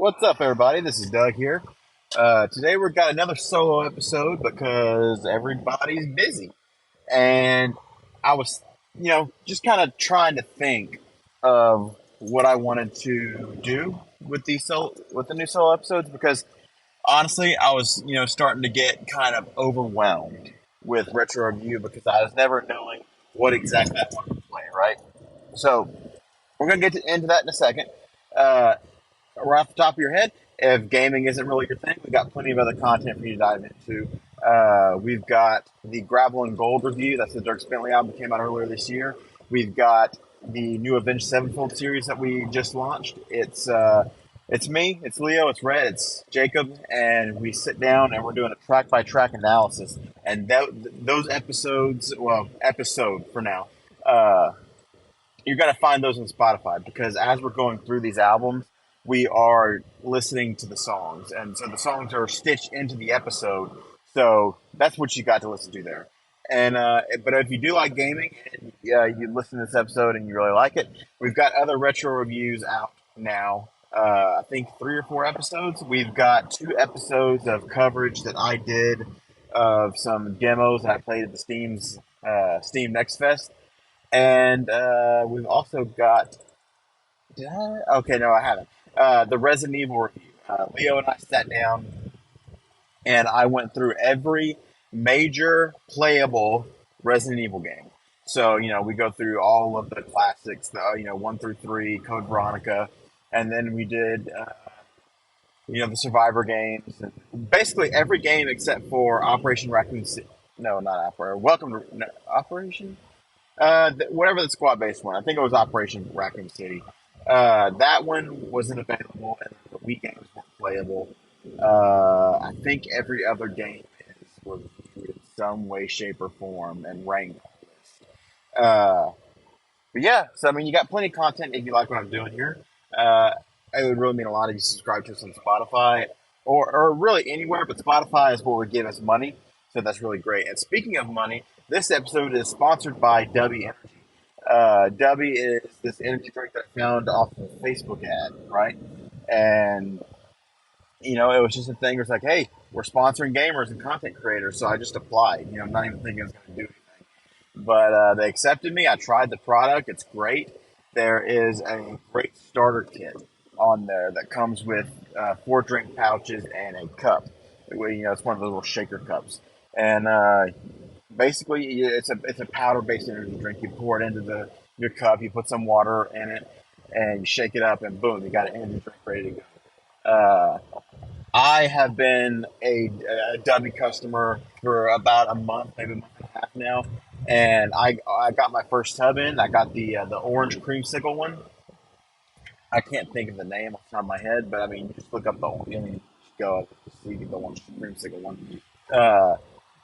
What's up, everybody? This is Doug here. Today we've got another solo episode because everybody's busy. And I was, just kind of trying to think of what I wanted to do with with the new solo episodes because honestly, I was, starting to get kind of overwhelmed with retro review because I was never knowing what exactly I wanted to play, right? So we're gonna into that in a second. Uh, right off the top of your head, if gaming isn't really your thing, we've got plenty of other content for you to dive into. We've got the Gravel and Gold review. That's the Dirk Bentley album that came out earlier this year. We've got the new Avenged Sevenfold series that we just launched. It's me, it's Leo, it's Red, it's Jacob, and we sit down and we're doing a track by track analysis. And those episodes, well, episode for now, uh, you're going to find those on Spotify because as we're going through these albums, we are listening to the songs. And so the songs are stitched into the episode. So that's what you got to listen to there. And but if you do like gaming and you listen to this episode and you really like it, we've got other retro reviews out now. I think 3 or 4 episodes. We've got 2 episodes of coverage that I did of some demos that I played at the Steam Next Fest. And we've also got. Did I? Okay, no, I haven't. The Resident Evil review. Leo and I sat down and I went through every major playable Resident Evil game. So, we go through all of the classics, 1 through 3, Code Veronica, and then we did, the Survivor games, and basically every game except for Operation Raccoon City. No, not Operation. Welcome to Operation? Whatever the squad based one. I think it was Operation Raccoon City. That one wasn't available, and the Wii games weren't playable. I think every other game was reviewed in some way, shape, or form and ranked on the list. But yeah, so I mean, you got plenty of content if you like what I'm doing here. It would really mean a lot if you subscribe to us on Spotify or really anywhere, but Spotify is what would give us money, so that's really great. And speaking of money, this episode is sponsored by Dubby Energy. Dubby is this energy drink that I found off of a Facebook ad, right? And it was just a thing where it's like, hey, we're sponsoring gamers and content creators, so I just applied. I'm not even thinking I was going to do anything. But they accepted me. I tried the product. It's great. There is a great starter kit on there that comes with 4 drink pouches and a cup. It's one of those little shaker cups. And basically, it's a powder-based energy drink. You pour it into your cup, you put some water in it, and you shake it up, and boom, you got an energy drink ready to go. I have been a W customer for about a month, maybe a month and a half now, and I got my first tub in. I got the orange creamsicle one. I can't think of the name off the top of my head, but I mean, you just look up go see the orange creamsicle one.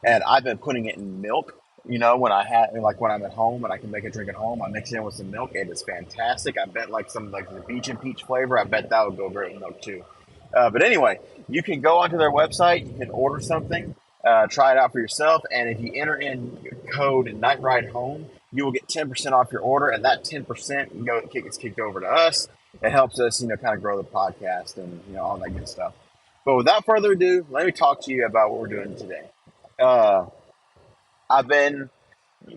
And I've been putting it in milk. When I'm at home and I can make a drink at home, I mix it in with some milk. It is fantastic. I bet like some like the beach and peach flavor. I bet that would go great in milk too. But anyway, you can go onto their website. You can order something, try it out for yourself, and if you enter in your code Night Ride Home, you will get 10% off your order, and that 10% gets kicked over to us. It helps us, kind of grow the podcast and all that good stuff. But without further ado, let me talk to you about what we're doing today. I've been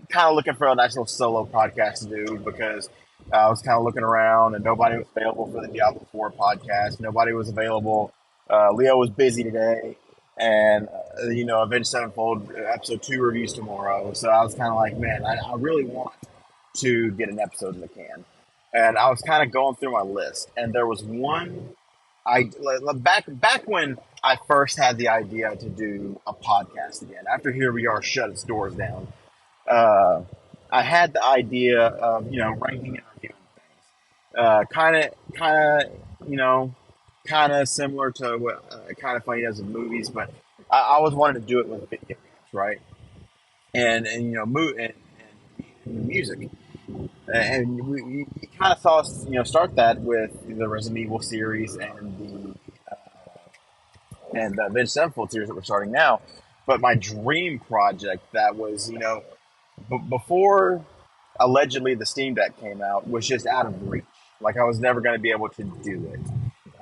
kind of looking for a nice little solo podcast to do because I was kind of looking around and nobody was available for the Diablo 4 podcast. Nobody was available. Leo was busy today, and Avenged Sevenfold episode 2 reviews tomorrow. So I was kind of like, man, I really want to get an episode in the can, and I was kind of going through my list, and there was one. Back when I first had the idea to do a podcast again, after Here We Are shut its doors down, I had the idea of ranking and reviewing things, kind of similar to what kind of funny does with movies, but I always wanted to do it with video games, right? And music. And we kind of saw us, start that with the Resident Evil series and the Avenged Sevenfold series that we're starting now. But my dream project that was, before allegedly the Steam Deck came out was just out of reach. Like I was never going to be able to do it.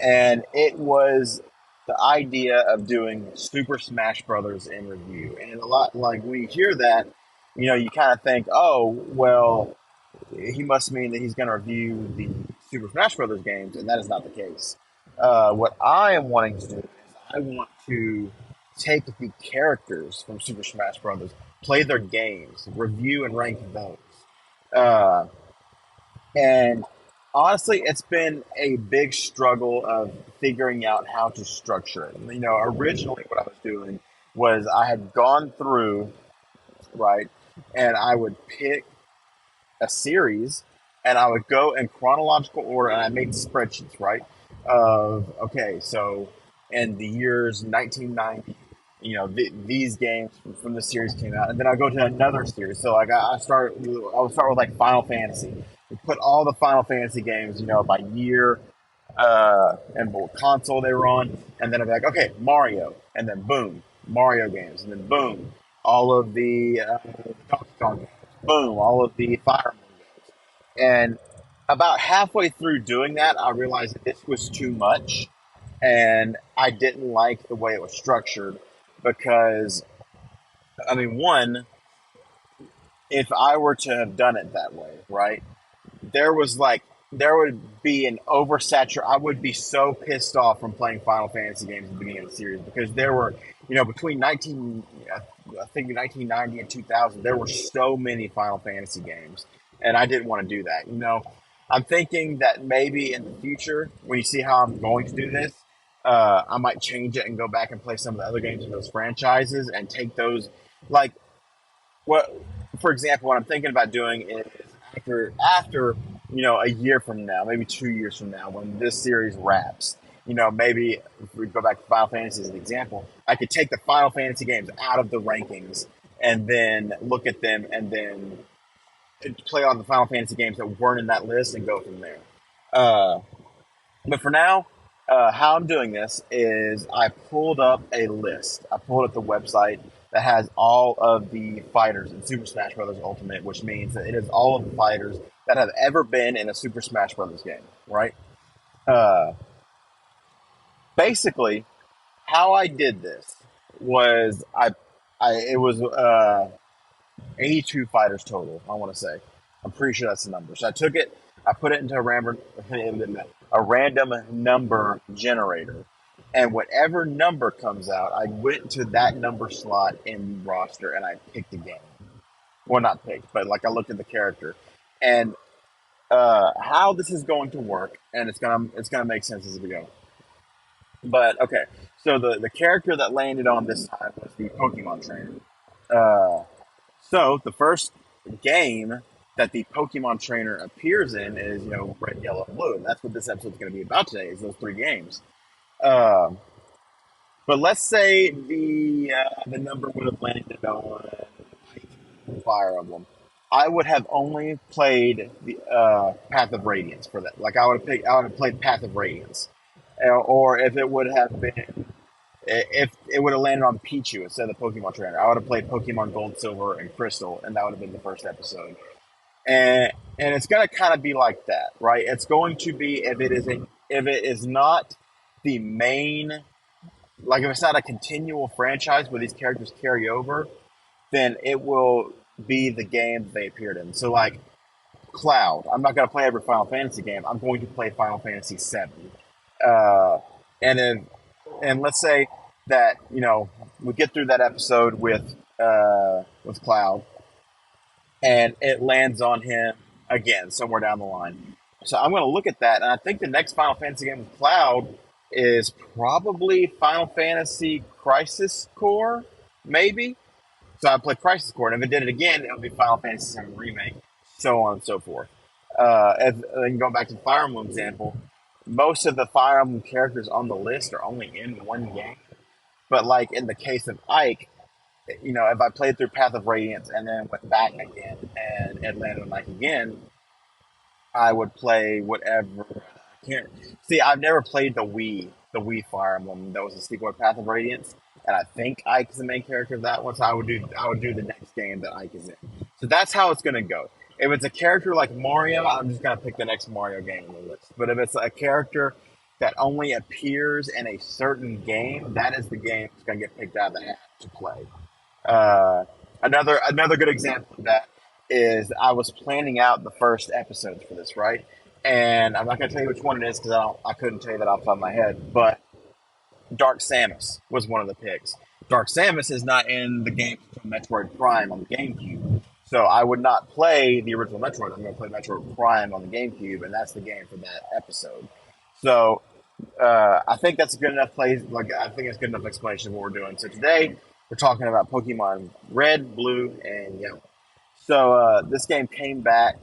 and it was the idea of doing Super Smash Brothers in review. And a lot like when you hear that, you kind of think, oh, well, he must mean that he's going to review the Super Smash Brothers games, and that is not the case. What I am wanting to do is I want to take the characters from Super Smash Brothers, play their games, review and rank those. Uh, and honestly, it's been a big struggle of figuring out how to structure it. Originally what I was doing was I had gone through, right, and I would pick a series and I would go in chronological order and I made spreadsheets, right? Of, okay, so in the years 1990, these games from the series came out, and then I go to another series. So like I would start with like Final Fantasy. We put all the Final Fantasy games, by year, and what console they were on, and then I'd be like, okay, Mario, and then boom, Mario games, and then boom, all of the Donkey Kong games, boom, all of the Fire Emblem games, and about halfway through doing that, I realized that this was too much, and I didn't like the way it was structured because, I mean, one, if I were to have done it that way, right? there was like there would be an oversaturation. I would be so pissed off from playing Final Fantasy games at the beginning of the series because there were, between I think 1990 and 2000, there were so many Final Fantasy games, and I didn't want to do that. I'm thinking that maybe in the future, when you see how I'm going to do this, I might change it and go back and play some of the other games in those franchises and take those, like, what, for example, what I'm thinking about doing is after a year from now, maybe 2 years from now, when this series wraps, maybe if we go back to Final Fantasy as an example, I could take the Final Fantasy games out of the rankings and then look at them and then play on the Final Fantasy games that weren't in that list and go from there. Uh, but for now, how I'm doing this is I pulled up a list. I pulled up the website that has all of the fighters in Super Smash Bros. Ultimate, which means that it is all of the fighters that have ever been in a Super Smash Bros. Game, right? Uh, Basically, how I did this was it was 82 fighters total, I want to say. I'm pretty sure that's the number. So I took it, I put it into a random number generator. And whatever number comes out, I went to that number slot in the roster and I picked a game. Well, not picked, but like I looked at the character. And how this is going to work, and it's gonna make sense as we go. But okay, so the character that landed on this time was the Pokemon trainer. Uh, So the first game that the Pokemon trainer appears in is, red, yellow, and blue, and that's what this episode is going to be about today. Is those three games. Um, but let's say the number would have landed on Fire Emblem. I would have only played the Path of Radiance for that. Like I would have played Path of Radiance, or if it would have been if it would have landed on Pichu instead of the Pokemon trainer, I would have played Pokemon Gold, Silver, and Crystal, and that would have been the first episode. And it's gonna kind of be like that, right? It's going to be if it is not the main, like if it's not a continual franchise where these characters carry over, then it will be the game that they appeared in. So like Cloud, I'm not gonna play every Final Fantasy game. I'm going to play Final Fantasy VII. Uh, and then and let's say that we get through that episode with Cloud, and it lands on him again somewhere down the line. So I'm going to look at that, and I think the next Final Fantasy game with Cloud is probably Final Fantasy Crisis Core, maybe. So I play Crisis Core, and if it did it again, it would be Final Fantasy VII Remake, so on and so forth. And going back to the Fire Emblem example, most of the Fire Emblem characters on the list are only in one game. But like in the case of Ike, if I played through Path of Radiance and then went back again and it landed on Ike again, I would play whatever. Can't see. I've never played the Wii Fire Emblem. That was a sequel to Path of Radiance, and I think Ike is the main character of that one. So I would do the next game that Ike is in. So that's how it's gonna go. If it's a character like Mario, I'm just gonna pick the next Mario game on the list. But if it's a character that only appears in a certain game, that is the game that's going to get picked out of the hat to play. Uh, another good example of that is I was planning out the first episodes for this, right? And I'm not going to tell you which one it is because I couldn't tell you that off the top of my head. But Dark Samus was one of the picks. Dark Samus is not in the game from Metroid Prime on the GameCube. So I would not play the original Metroid. I'm going to play Metroid Prime on the GameCube, and that's the game for that episode. So I think that's a good enough place. Like I think it's good enough explanation of what we're doing. So today we're talking about Pokemon Red, Blue, and Yellow. So this game came back.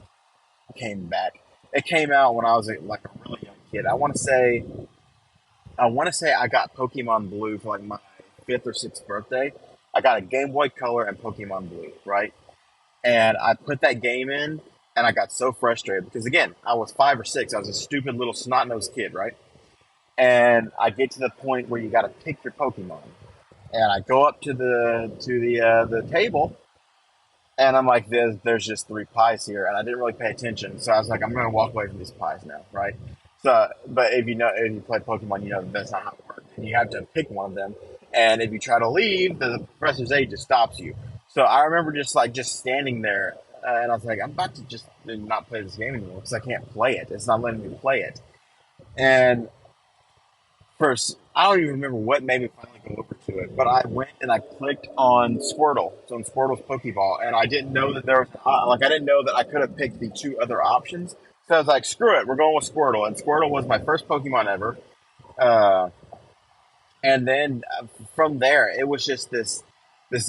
It came out when I was like a really young kid. I want to say I got Pokemon Blue for like my fifth or sixth birthday. I got a Game Boy Color and Pokemon Blue, right? And I put that game in, and I got so frustrated because again, I was 5 or 6. I was a stupid little snot nosed kid, right? And I get to the point where you got to pick your Pokemon, and I go up to the table, and I'm like, there's just 3 pies here, and I didn't really pay attention, so I was like, I'm gonna walk away from these pies now, right? So, but if you play Pokemon, you know that's not how it works. And you have to pick one of them, and if you try to leave, the Professor's Aid just stops you. So I remember just standing there, and I was like, I'm about to just not play this game anymore because I can't play it. It's not letting me play it, and first, I don't even remember what made me finally go over to it, but I went and I clicked on Squirtle, so on Squirtle's Pokeball, and I didn't know that there was I didn't know that I could have picked the 2 other options. So I was like, screw it, we're going with Squirtle, and Squirtle was my first Pokemon ever. Uh, and then from there, it was just this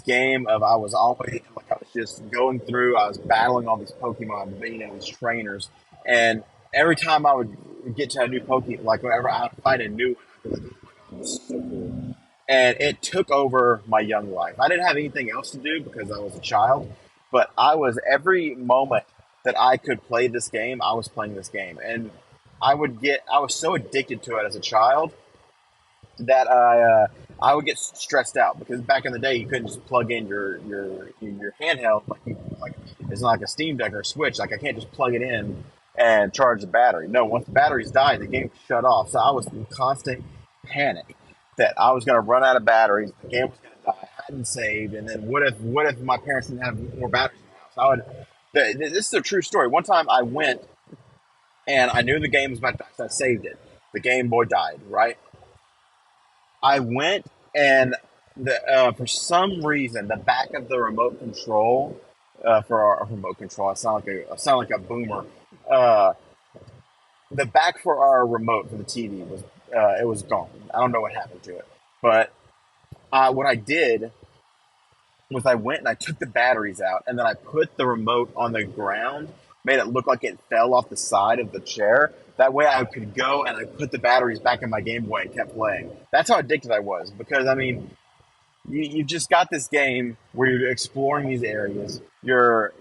game of I was always like I was just going through, I was battling all these Pokemon, beating these trainers, and every time I would get to a new Pokemon, like whenever I would find a new one, I'd be like, oh my god, this is so cool. And it took over my young life. I didn't have anything else to do because I was a child, but I was every moment that I could play this game, I was playing this game, and I was so addicted to it as a child that I would get stressed out because back in the day you couldn't just plug in your handheld like it's not like a Steam Deck or a Switch. Like I can't just plug it in and charge the battery. No, once the batteries died, the game shut off. So I was in constant panic that I was going to run out of batteries. The game was going to die. I hadn't saved, and then what if my parents didn't have more batteries in the house? This is a true story. One time I went and I knew the game was about to die, so I saved it. The Game Boy died, right? I went and for some reason the back of the remote control for our remote control. I sound like a boomer. Uh, the back for our remote for the TV was it was gone. I don't know what happened to it, but what I did was I went and I took the batteries out, and then I put the remote on the ground, made it look like it fell off the side of the chair. That way I could go and I put the batteries back in my Game Boy and kept playing. That's how addicted I was because, I mean, you've just got this game where you're exploring these areas. You're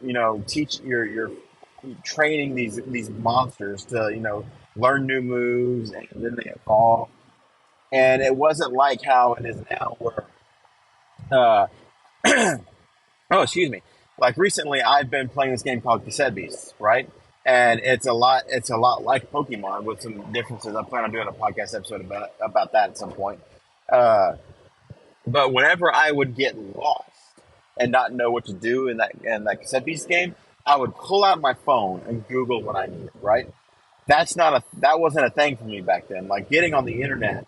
training these monsters to, learn new moves and then they evolve. And it wasn't like how it is now where, uh, oh, excuse me. Like recently, I've been playing this game called Cassette Beasts, right? And it's a lot like Pokemon with some differences. I plan on doing a podcast episode about that at some point. Uh, but whenever I would get lost and not know what to do in that Cassette Beasts game, I would pull out my phone and Google what I needed, right? That wasn't a thing for me back then. Like getting on the internet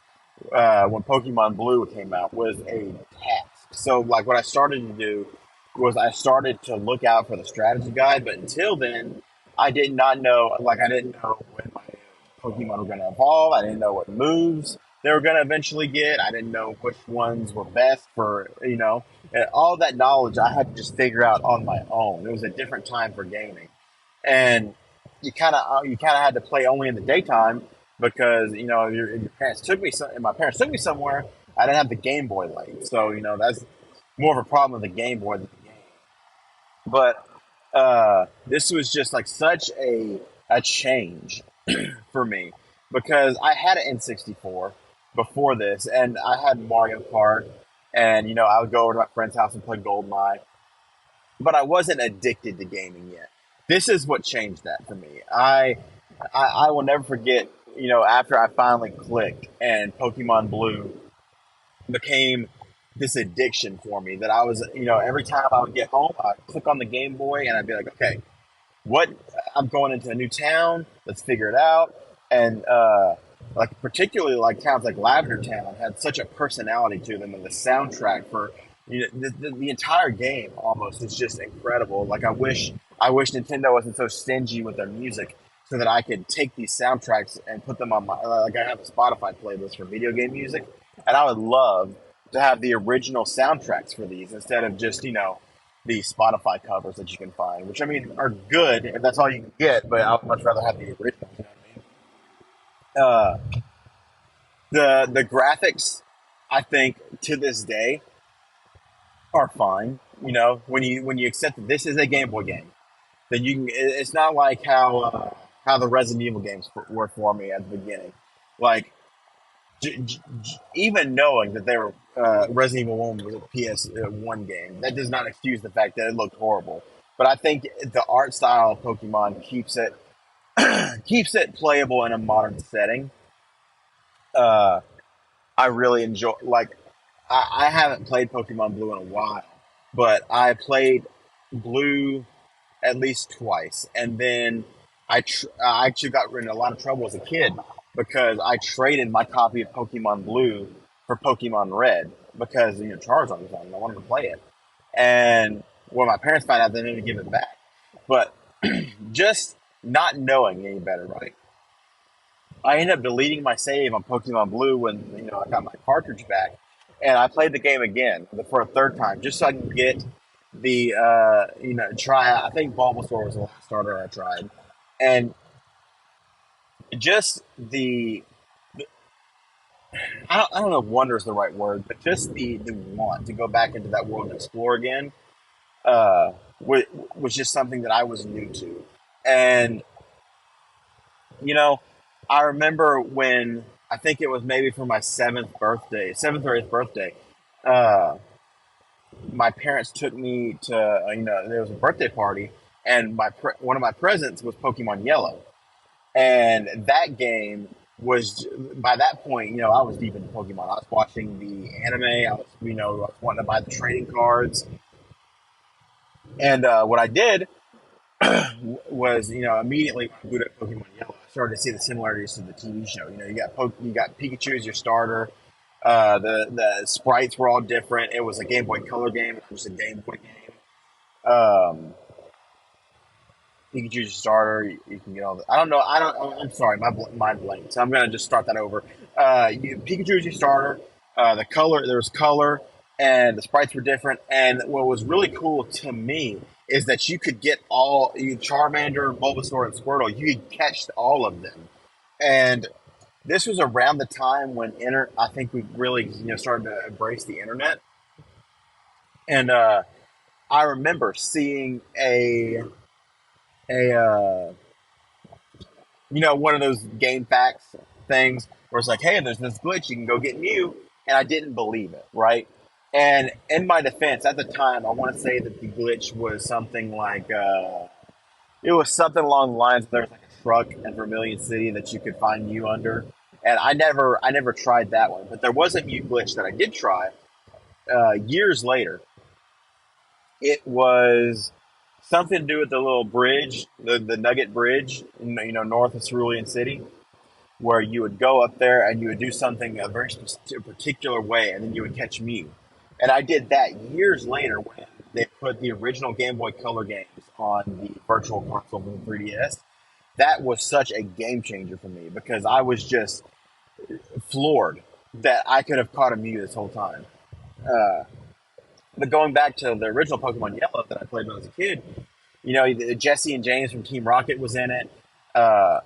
when Pokemon Blue came out was a task. So like what I started to do was I started to look out for the strategy guide, but until then, I did not know. Like I didn't know when my Pokemon were going to evolve. I didn't know what moves they were going to eventually get. I didn't know which ones were best for and all that knowledge I had to just figure out on my own. It was a different time for gaming, and you kind of had to play only in the daytime because your parents took me and my parents took me somewhere. I didn't have the Game Boy light, so that's more of a problem with the Game Boy than the game. But this was just like such a change for me because I had an N64 before this, and I had Mario Kart, and I would go over to my friend's house and play GoldenEye, but I wasn't addicted to gaming yet. This is what changed that for me. I will never forget after I finally clicked and Pokemon Blue became this addiction for me that I was, every time I would get home, I'd click on the Game Boy and I'd be like, okay, what I'm going into a new town. Let's figure it out. And like particularly like towns like Lavender Town had such a personality to them, and the soundtrack for the entire game almost is just incredible. Like I wish Nintendo wasn't so stingy with their music, so that I could take these soundtracks and put them on my like I have a Spotify playlist for video game music, and I would love to have the original soundtracks for these instead of just the Spotify covers that you can find, which I mean are good if that's all you can get, but I'd much rather have the original. You know what I mean? The graphics, I think to this day are fine. When you accept that this is a Game Boy game, then you can. It's not like how the Resident Evil games were for me at the beginning. Like even knowing that they were Resident Evil One was a PS1 game, that does not excuse the fact that it looked horrible. But I think the art style of Pokemon keeps it playable in a modern setting. Uh, I really enjoy. Like I haven't played Pokemon Blue in a while, but I played Blue at least twice, and then I actually got in a lot of trouble as a kid because I traded my copy of Pokemon Blue for Pokemon Red because Charizard was on it and I wanted to play it. And when my parents found out, they needed to give it back. But just not knowing any better, right? I ended up deleting my save on Pokemon Blue when I got my cartridge back, and I played the game again for a third time just so I can get the try. I think Bulbasaur was the last starter I tried, and just I don't know if wonder is the right word, but just the want to go back into that world and explore again uh, was just something that I was new to, and you know, I remember when I think it was maybe for my seventh or eighth birthday. Uh, my parents took me to there was a birthday party, and one of my presents was Pokemon Yellow, and that game was by that point I was deep into Pokemon. I was watching the anime. I was wanting to buy the trading cards, and what I did was immediately when I booted up Pokemon Yellow, I started to see the similarities to the TV show. You got Pikachu as your starter. The sprites were all different. It was a Game Boy Color game. It was a Game Boy game. Pikachu's your starter. You can get all the. I don't know. I don't. I'm sorry. My mind blanked. So I'm gonna just start that over. Pikachu's your starter. The color there was color, and the sprites were different. And what was really cool to me is that you could get Charmander, Bulbasaur, and Squirtle. You could catch all of them. And this was around the time when I think we really started to embrace the internet. And I remember seeing a one of those game facts things where it's like, hey, there's this glitch, you can go get Mew, and I didn't believe it, right? And in my defense, at the time, I want to say that the glitch was something like it was something along the lines of there was like a truck in Vermilion City that you could find Mew under, and I never tried that one, but there was a Mew glitch that I did try years later. It was something to do with the little bridge, the Nugget Bridge, north of Cerulean City, where you would go up there and you would do something a very particular way, and then you would catch Mew. And I did that years later when they put the original Game Boy Color games on the Virtual Console for the 3DS. That was such a game changer for me because I was just floored that I could have caught a Mew this whole time. Uh, but going back to the original Pokemon Yellow that I played when I was a kid, Jesse and James from Team Rocket was in it. Uh,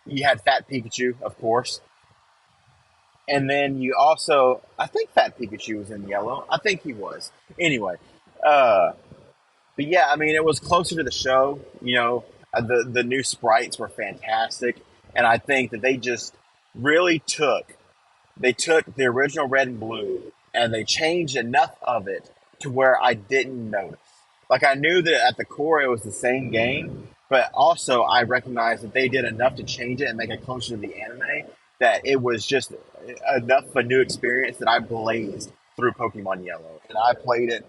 you had Fat Pikachu, of course. And then you also, I think Fat Pikachu was in Yellow. I think he was. Anyway, uh, but yeah, I mean, it was closer to the show. The new sprites were fantastic, and I think that they just really took the original Red and Blue and they changed enough of it to where I didn't notice. Like I knew that at the core it was the same game, but also I recognize that they did enough to change it and make it closer to the anime that it was just enough of a new experience that I blazed through Pokemon Yellow, and I played it.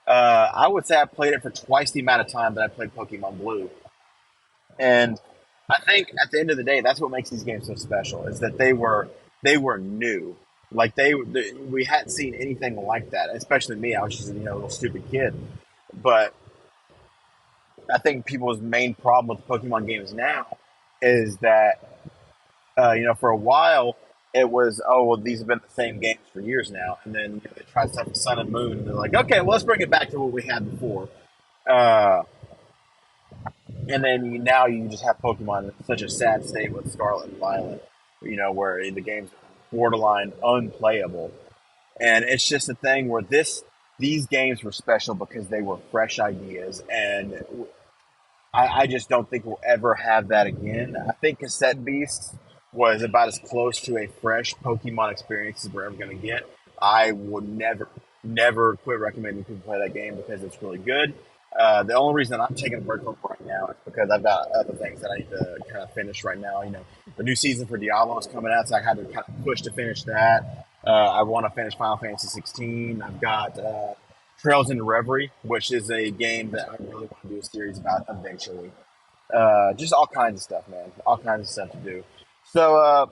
I would say I played it for twice the amount of time that I played Pokemon Blue, and I think at the end of the day, that's what makes these games so special is that they were new. Like we hadn't seen anything like that. Especially me, I was just a little stupid kid. But I think people's main problem with Pokemon games now is that for a while it was, oh well, these have been the same games for years now, and then they tried stuff with Sun and Moon, and they're like, okay, well let's bring it back to what we had before. Uh, and then now you just have Pokemon in such a sad state with Scarlet and Violet, where the game's borderline unplayable. And it's just a thing where these games were special because they were fresh ideas, and I just don't think we'll ever have that again. I think Cassette Beasts was about as close to a fresh Pokemon experience as we're ever going to get. I would never quit recommending people play that game because it's really good. The only reason I'm taking a break from it right now is because I've got other things that I need to kind of finish right now. The new season for Diablo is coming out, so I had to kind of push to finish that. I want to finish Final Fantasy 16. I've got Trails into Reverie, which is a game that I really want to do a series about eventually. Just all kinds of stuff, man. All kinds of stuff to do. So,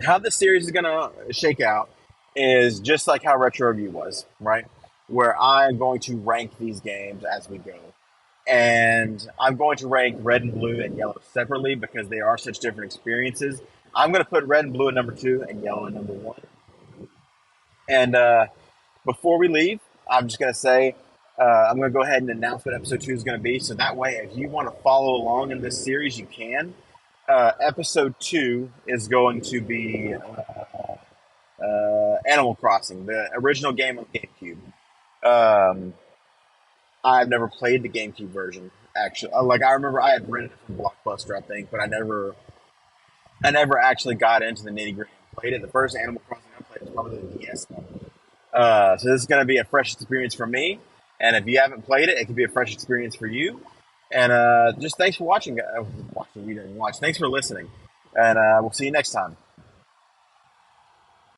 how this series is going to shake out is just like how Retro Review was, right? Where I'm going to rank these games as we go. And I'm going to rank Red and Blue and Yellow separately because they are such different experiences. I'm going to put Red and Blue at number 2 and Yellow at number 1. And before we leave, I'm just going to say I'm going to go ahead and announce what episode 2 is going to be. So that way, if you want to follow along in this series, you can. Episode 2 is going to be Animal Crossing, the original game on GameCube. I've never played the GameCube version, actually. Like, I remember I had rented it from Blockbuster, I think, but I never actually got into the nitty gritty and played it. The first Animal Crossing I played was probably the DS one. So this is going to be a fresh experience for me. And if you haven't played it, it could be a fresh experience for you. And just thanks for watching. Watching, you didn't watch. Thanks for listening. And we'll see you next time.